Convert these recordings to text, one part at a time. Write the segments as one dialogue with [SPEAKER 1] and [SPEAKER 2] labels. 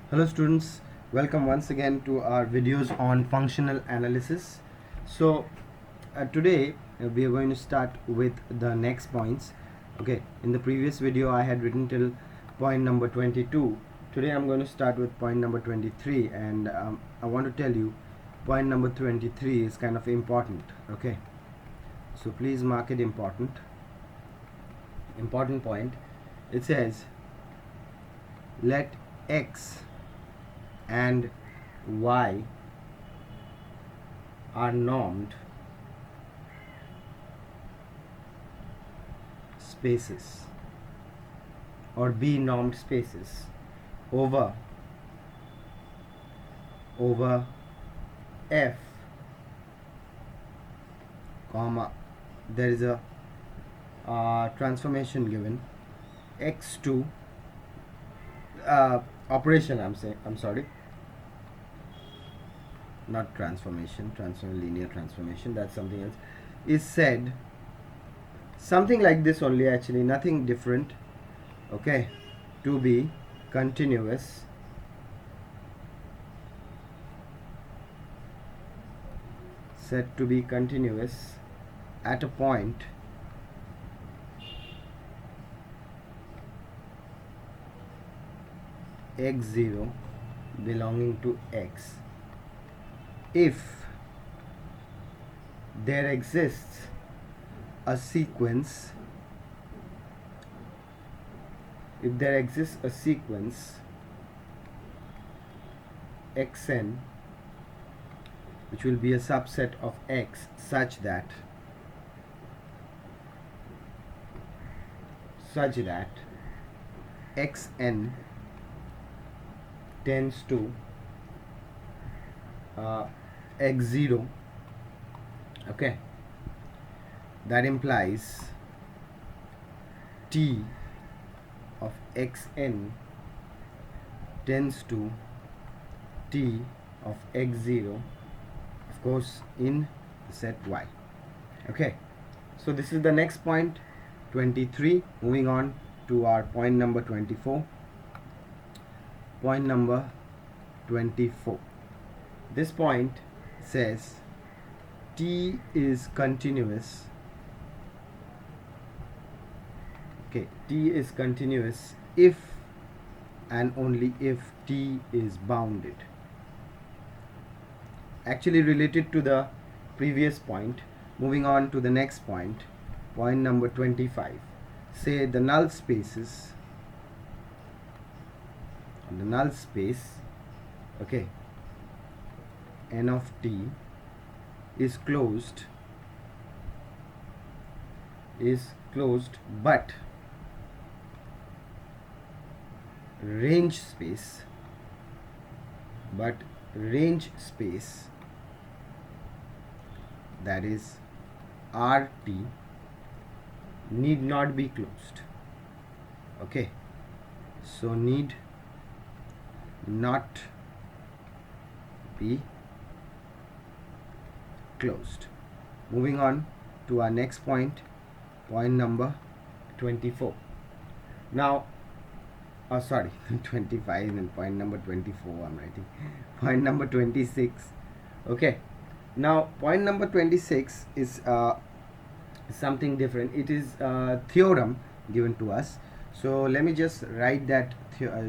[SPEAKER 1] Hello students, welcome once again to our videos on functional analysis. Today we are going to start with the next points. Okay, in the previous video I had written till point number 22. Today I'm going to start with point number 23, and I want to tell you point number 23 is kind of important. Okay, so please mark it important point. It says let x and y are normed spaces or be normed spaces over f comma, there is a transformation given x2 operation, I'm sorry, not transformation, linear transformation, that's something else, is said something like this only, actually nothing different. Okay, to be continuous said to be continuous at a point x0 belonging to x if there exists a sequence xn which will be a subset of x such that xn tends to x0. Okay, that implies t of xn tends to t of x0, of course in the set y. Okay, so this is the next point 23. Moving on to our point number 24. Point number 24, this point says t is continuous. Okay, t is continuous if and only if t is bounded. Actually related to the previous point. Moving on to the next point, point number 25. Say the null space, okay, n of t is closed but range space that is RT need not be closed. Okay, so need not be closed. Moving on to our next point, point number 24. Now 25 and point number 24 I'm writing. Point number 26. Okay, now point number 26 is something different. It is a theorem given to us. So let me just write that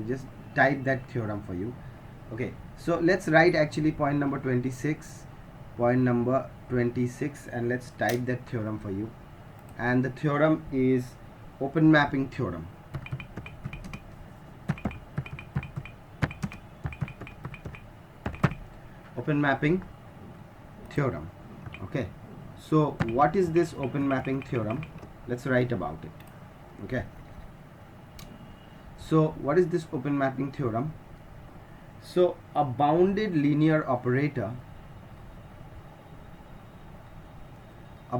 [SPEAKER 1] just type that theorem for you. Okay, so let's write actually point number 26, and let's type that theorem for you. And the theorem is open mapping theorem. Open mapping theorem. Okay, so what is this open mapping theorem? Let's write about it. Okay, so what is this open mapping theorem? So a bounded linear operator, I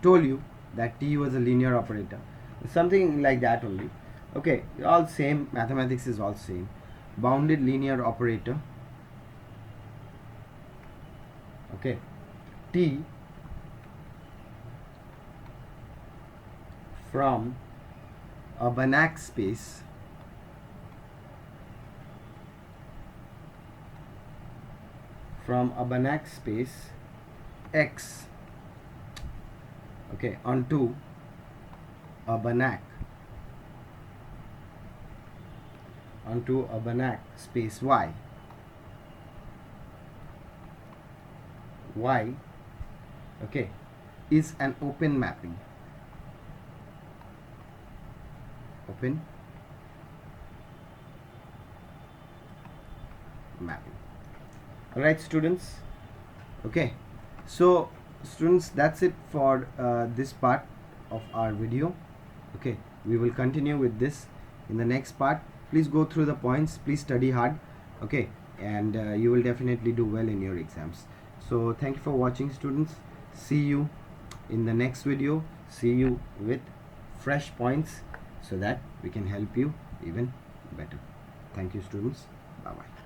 [SPEAKER 1] told you that T was a linear operator, something like that only. Okay, all same, mathematics is all same. Bounded linear operator, okay, T from a Banach space from a Banach space X, okay, onto a Banach space Y. Y, okay, is an open mapping. Open mapping. All right, students. Okay, so students, that's it for this part of our video. Okay, we will continue with this in the next part. Please go through the points, please study hard, okay, and you will definitely do well in your exams. So thank you for watching, students. See you in the next video. See you with fresh points so that we can help you even better. Thank you, students. Bye bye.